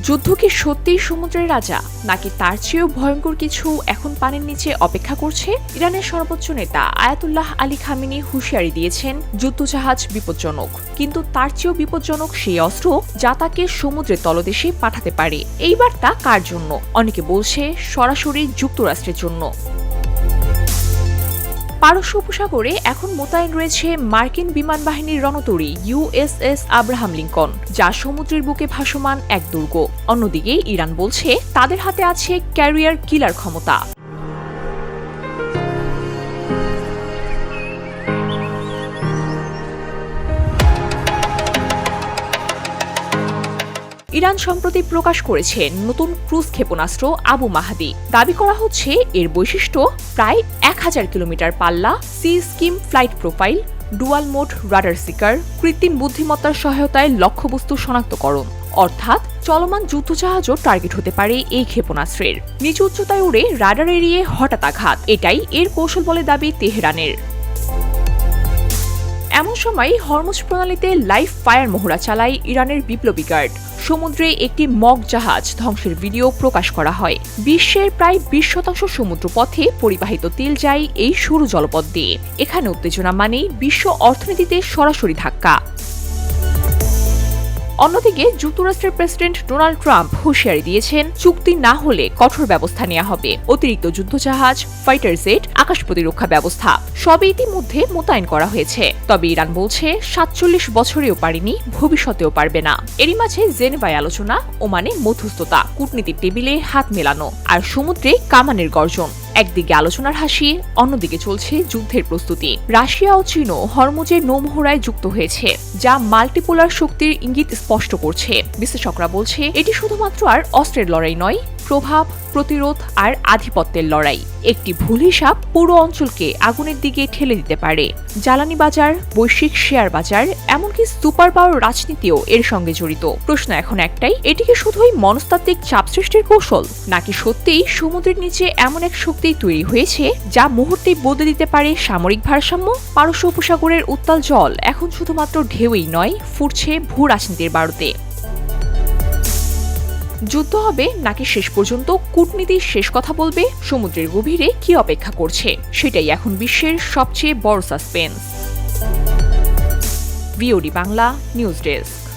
যুদ্ধ কি সত্যিই সমুদ্রের রাজা, নাকি তার চেয়েও ভয়ঙ্কর কিছু এখন পানির নিচে অপেক্ষা করছে? ইরানের সর্বোচ্চ নেতা আয়াতুল্লাহ আলী খামেনি হুঁশিয়ারি দিয়েছেন, যুদ্ধজাহাজ বিপজ্জনক, কিন্তু তার চেয়েও বিপজ্জনক সেই অস্ত্র যা তাকে সমুদ্রের তলদেশে পাঠাতে পারে। এই বার্তা কার জন্য? অনেকে বলছে সরাসরি যুক্তরাষ্ট্রের জন্য। পারস্য উপসাগরে এখন মোতায়েন রয়েছে মার্কিন বিমান বাহিনীর রণতরী USS আব্রাহাম লিঙ্কন, যা সমুদ্রের বুকে ভাসমান এক দুর্গ। অন্যদিকে ইরান বলছে তাদের হাতে আছে ক্যারিয়ার কিলার ক্ষমতা। ইরান সম্প্রতি প্রকাশ করেছে নতুন ক্রুজ ক্ষেপণাস্ত্র আবু মাহাদি। দাবি করা হচ্ছে এর বৈশিষ্ট্য প্রায় 1000 কিলোমিটার পাল্লা, sea skim flight profile, dual mode radar seeker, কৃত্রিম বুদ্ধিমত্তার সহায়তায় লক্ষ্যবস্তু শনাক্তকরণ। অর্থাৎ চলমান যুদ্ধজাহাজও টার্গেট হতে পারে এই ক্ষেপণাস্ত্রের। নিচু উচ্চতায় উড়ে রাডার এড়িয়ে হঠাৎ আঘাত, এটাই এর কৌশল বলে দাবি তেহরানের। এমন সময় হরমুজ প্রণালীতে লাইভ ফায়ার মহড়া চালায় ইরানের বিপ্লবী গার্ড। সমুদ্রে একটি মগ জাহাজ ধ্বংসের ভিডিও প্রকাশ করা হয়। বিশ্বের প্রায় 20% সমুদ্র পথে পরিবাহিত তেল যায় এই সরু জলপথ দিয়ে। এখানে উত্তেজনা মানেই বিশ্ব অর্থনীতিতে সরাসরি ধাক্কা। অন্যদিকে যুক্তরাষ্ট্রের প্রেসিডেন্ট ডোনাল্ড ট্রাম্প হুঁশিয়ারি দিয়েছেন, চুক্তি না হলে কঠোর ব্যবস্থা নেওয়া হবে। অতিরিক্ত যুদ্ধজাহাজ, ফাইটার জেট, আকাশ প্রতিরক্ষা ব্যবস্থা সবই ইতিমধ্যে মোতায়েন করা হয়েছে। তবে ইরান বলছে 47 বছরেও পারেনি, ভবিষ্যতেও পারবে না। এরই মাঝে জেনেভায় আলোচনা, ওমানে মধ্যস্থতা, কূটনীতির টেবিলে হাত মেলানো আর সমুদ্রে কামানের গর্জন। একদিকে আলোচনার হাসি, অন্যদিকে চলছে যুদ্ধের প্রস্তুতি। রাশিয়া ও চীনও হরমুজের নৌমহড়ায় যুক্ত হয়েছে, যা মাল্টিপোলার শক্তির ইঙ্গিত স্পষ্ট করছে। বিশ্লেষকরা বলছে এটি শুধুমাত্র আর অস্ত্রের লড়াই নয়, প্রভাব, প্রতিরোধ আর আধিপত্যের লড়াই। একটি ভুল হিসাব পুরো অঞ্চলকে আগুনের দিকে ঠেলে দিতে পারে। জ্বালানি বাজার, বৈশ্বিক শেয়ার বাজার, এমনকি সুপার পাওয়ার রাজনীতিও এর সঙ্গে জড়িত। প্রশ্ন এখন একটাই, এটি কি শুধুই মনস্তাত্ত্বিক চাপ সৃষ্টির কৌশল, নাকি সত্যিই সমুদ্রের নিচে এমন এক শক্তি তৈরি হয়েছে যা মুহূর্তেই বদলে দিতে পারে সামরিক ভারসাম্য? পারস্য উপসাগরের উত্তাল জল এখন শুধুমাত্র ঢেউই নয়, ফুটছে ভূ রাজনীতির বারুদে। যুদ্ধ হবে নাকি শেষ পর্যন্ত কূটনীতির শেষ কথা বলবে? সমুদ্রের গভীরে কি অপেক্ষা করছে, সেটাই এখন বিশ্বের সবচেয়ে বড় suspense. VOD Bangla news desk.